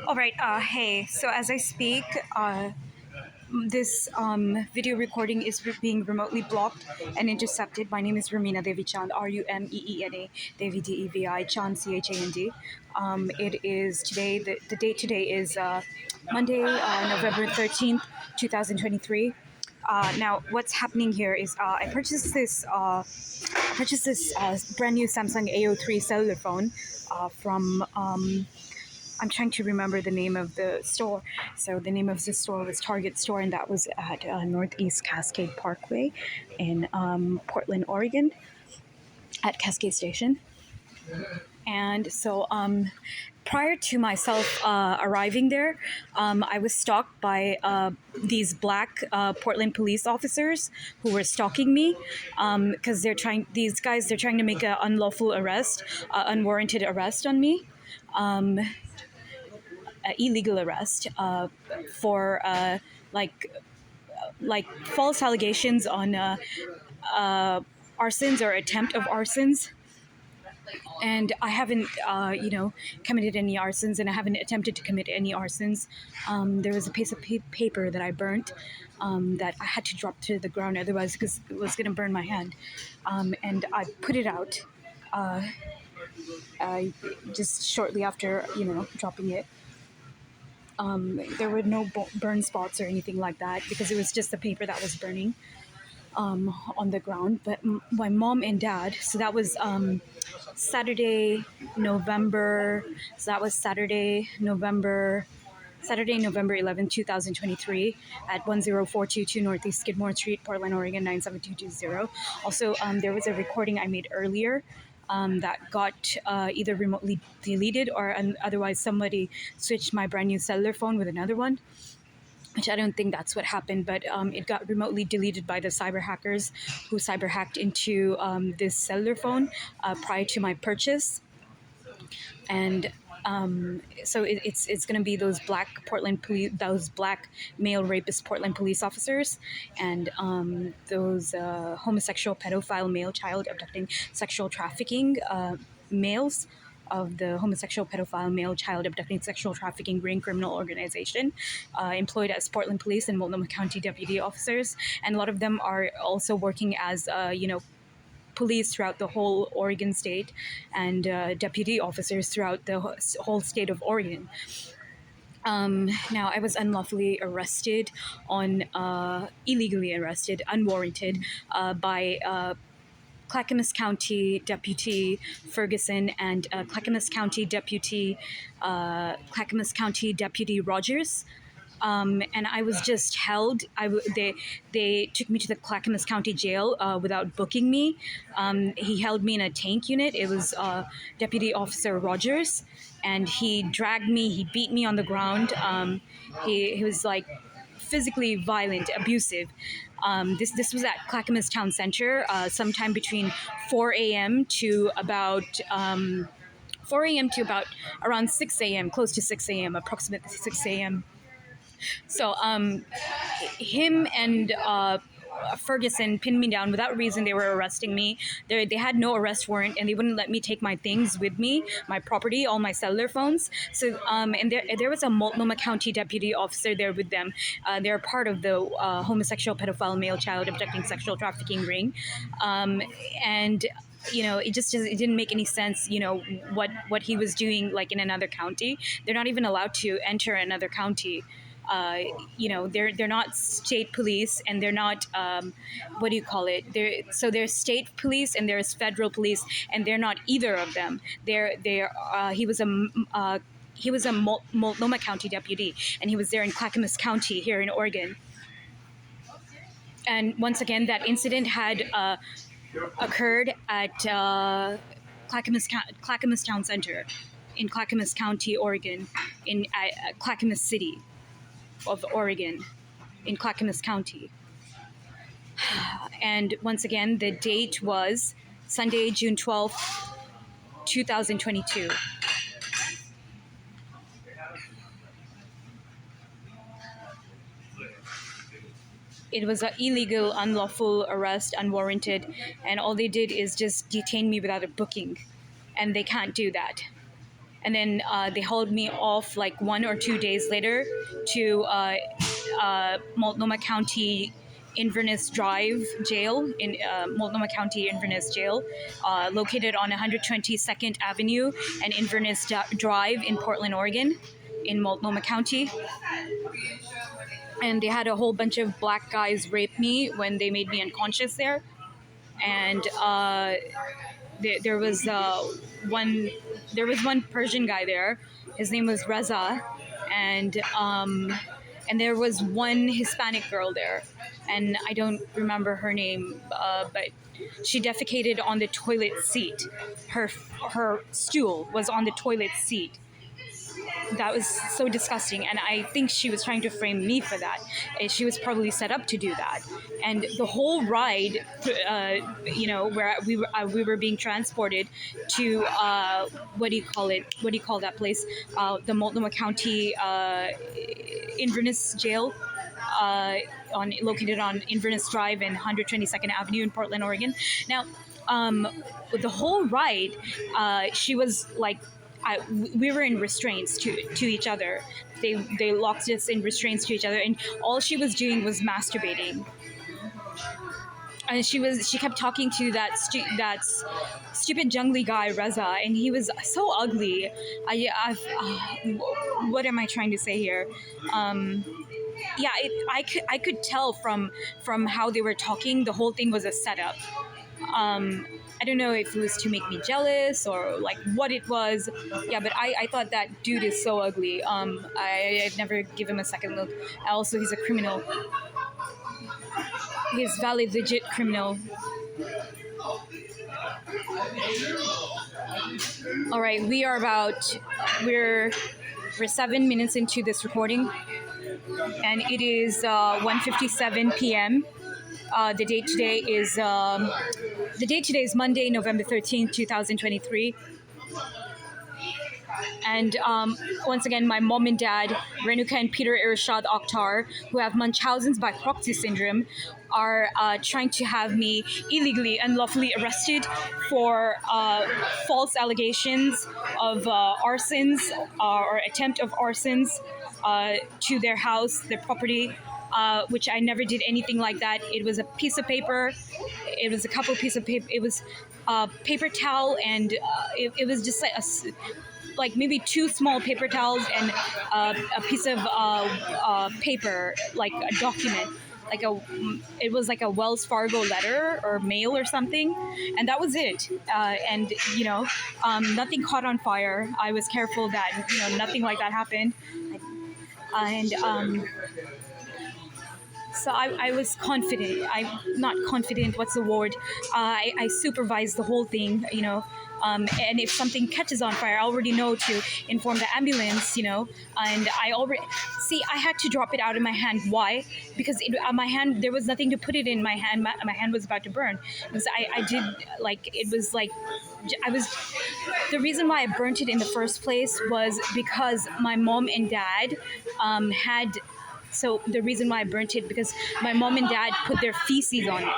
All right. Hey. So as I speak, this video recording is being remotely blocked and intercepted. My name is Rumeena Devi Chand, Rumeena, Devi Devi Chand Chand. It is today. The date today is Monday, November 13th, 2023. Now, what's happening here is I purchased this brand new Samsung A03 cellular phone from. I'm trying to remember the name of the store. So the name of the store was Target Store, and that was at Northeast Cascade Parkway in Portland, Oregon, at Cascade Station. And so prior to myself arriving there, I was stalked by these black Portland police officers who were stalking me because they're trying to make an unlawful arrest, unwarranted arrest on me. Illegal arrest for like false allegations on arsons or attempt of arsons. And I haven't, committed any arsons, and I haven't attempted to commit any arsons. There was a piece of paper that I burnt that I had to drop to the ground, otherwise, because it was going to burn my hand. And I put it out just shortly after, dropping it. There were no burn spots or anything like that because it was just the paper that was burning on the ground. But my mom and dad, so that was Saturday, November. So that was Saturday, November 11th, 2023 at 10422 Northeast Skidmore Street, Portland, Oregon, 97220. Also, there was a recording I made earlier that got either remotely deleted or otherwise somebody switched my brand new cellular phone with another one, which I don't think that's what happened, but it got remotely deleted by the cyber hackers who cyber hacked into this cellular phone prior to my purchase. And so it's going to be those black those black male rapist Portland police officers, and those homosexual pedophile male child abducting sexual trafficking males of the homosexual pedophile male child abducting sexual trafficking ring criminal organization employed as Portland police and Multnomah County deputy officers, and a lot of them are also working as police throughout the whole Oregon state, and deputy officers throughout the whole state of Oregon. Now, I was unlawfully arrested illegally arrested, unwarranted, by Clackamas County Deputy Ferguson and Clackamas County Deputy Rogers. And I was just held. They took me to the Clackamas County Jail without booking me. He held me in a tank unit. It was Deputy Officer Rogers, and he dragged me. He beat me on the ground. He was like physically violent, abusive. This was at Clackamas Town Center, sometime between 4 a.m. to about 4 a.m. to about around 6 a.m., close to 6 a.m., approximately 6 a.m. So him and Ferguson pinned me down without reason. They were arresting me. They had no arrest warrant, and they wouldn't let me take my things with me, my property, all my cellular phones. So and there was a Multnomah County deputy officer there with them. They're part of the homosexual pedophile male child abducting sexual trafficking ring, and it didn't make any sense, what he was doing, like in another county. They're not even allowed to enter another county. They're not state police, and they're not what do you call it? There's state police and there's federal police, and they're not either of them. He was a Multnomah County deputy, and he was there in Clackamas County here in Oregon. And once again, that incident had occurred at Clackamas Town Center in Clackamas County, Oregon, in Clackamas City of Oregon, in Clackamas County. And once again, the date was Sunday, June 12th, 2022. It was an illegal, unlawful arrest, unwarranted, and all they did is just detain me without a booking, and they can't do that. and then they hauled me off like 1 or 2 days later to Multnomah County Inverness Drive Jail in Multnomah County Inverness Jail, located on 122nd Avenue and Inverness Drive in Portland, Oregon, in Multnomah County. And they had a whole bunch of black guys rape me when they made me unconscious there. And there was one Persian guy there. His name was Reza, and there was one Hispanic girl there, and I don't remember her name, but she defecated on the toilet seat. Her stool was on the toilet seat. That was so disgusting, and I think she was trying to frame me for that. She was probably set up to do that. And the whole ride, where we were being transported to what do you call that place? The Multnomah County Inverness Jail. Located on Inverness Drive and 122nd Avenue in Portland, Oregon. Now, the whole ride, she was like, we were in restraints to each other. They locked us in restraints to each other, and all she was doing was masturbating. And she kept talking to that stupid jungly guy Reza, and he was so ugly. What am I trying to say here? I could tell from how they were talking, the whole thing was a setup. I don't know if it was to make me jealous or like what it was. Yeah, but I thought that dude is so ugly. I'd never give him a second look. Also, he's a criminal. He's valid, legit criminal. All right, we're 7 minutes into this recording, and it is 1:57 p.m. The date today is Monday, November 13th, 2023. And once again, my mom and dad, Renuka and Peter Irshad Akhtar, who have Munchausen's by proxy syndrome, are trying to have me illegally, unlawfully arrested for false allegations of arsons or attempt of arsons to their house, their property, which I never did anything like that. It was a piece of paper. It was a couple pieces of paper. It was paper towel, and it was just like maybe 2 small paper towels and a piece of paper, like a document. It was like a Wells Fargo letter or mail or something, and that was it. And nothing caught on fire. I was careful that nothing like that happened. And so I was confident. I'm not confident. What's the word? I supervised the whole thing. And if something catches on fire, I already know to inform the ambulance, and I had to drop it out of my hand. Why? Because my hand, there was nothing to put it in my hand. My hand was about to burn. Because the reason why I burnt it in the first place was because my mom and dad so the reason why I burnt it, because my mom and dad put their feces on it.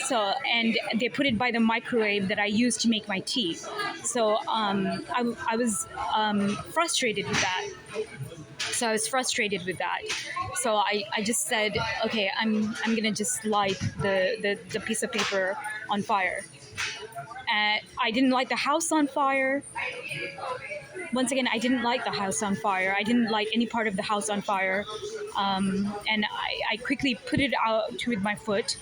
So, and they put it by the microwave that I used to make my tea. So I was frustrated with that. So I just said, okay, I'm gonna just light the piece of paper on fire. And I didn't light the house on fire. Once again, I didn't light the house on fire. I didn't light any part of the house on fire. And I quickly put it out with my foot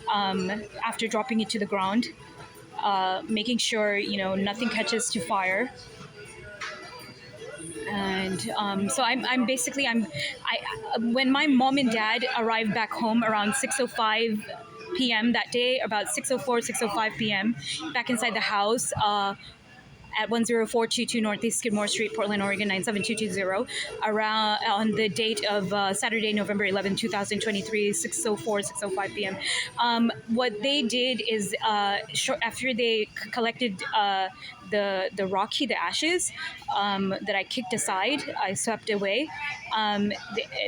after dropping it to the ground, making sure, nothing catches to fire. And so when my mom and dad arrived back home around 6:05 p.m. that day, about 6:05 p.m., back inside the house, at 10422 Northeast Skidmore Street, Portland, Oregon 97220, around on the date of Saturday, November 11, 2023, 6:05 p.m. What they did is, after they collected the rocky, the ashes that I kicked aside, I swept away.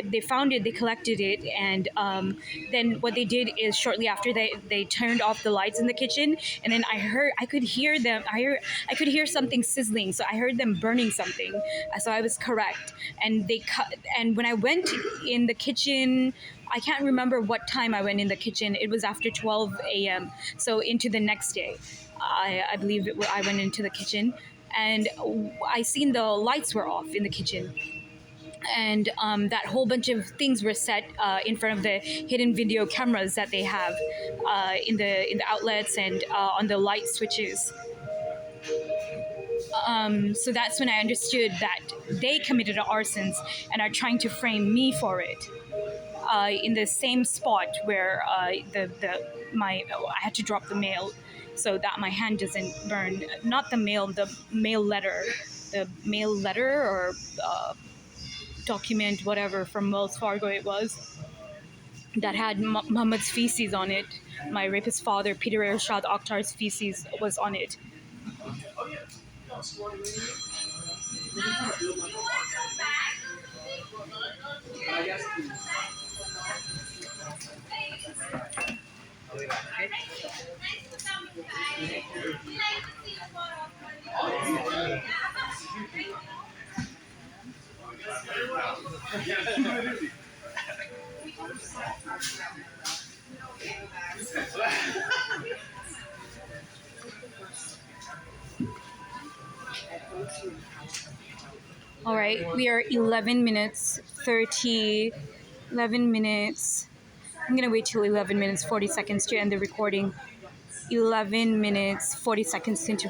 They found it, they collected it, and then what they did is shortly after they turned off the lights in the kitchen, and then I could hear them. I could hear something sizzling, so I heard them burning something. So I was correct, and they cut. And when I went in the kitchen, I can't remember what time I went in the kitchen. It was after 12 a.m. So into the next day, I believe I went into the kitchen, and I seen the lights were off in the kitchen, and that whole bunch of things were set in front of the hidden video cameras that they have in the outlets and on the light switches. So that's when I understood that they committed arsons and are trying to frame me for it. In the same spot where I had to drop the mail, so that my hand doesn't burn. Not the mail, the mail letter or document, whatever, from Wells Fargo it was, that had Muhammad's feces on it. My rapist father, Peter Ershad Akhtar's feces was on it. All right, we are 11 minutes 30, 11 minutes. I'm gonna wait till 11 minutes 40 seconds to end the recording. 11 minutes 40 seconds into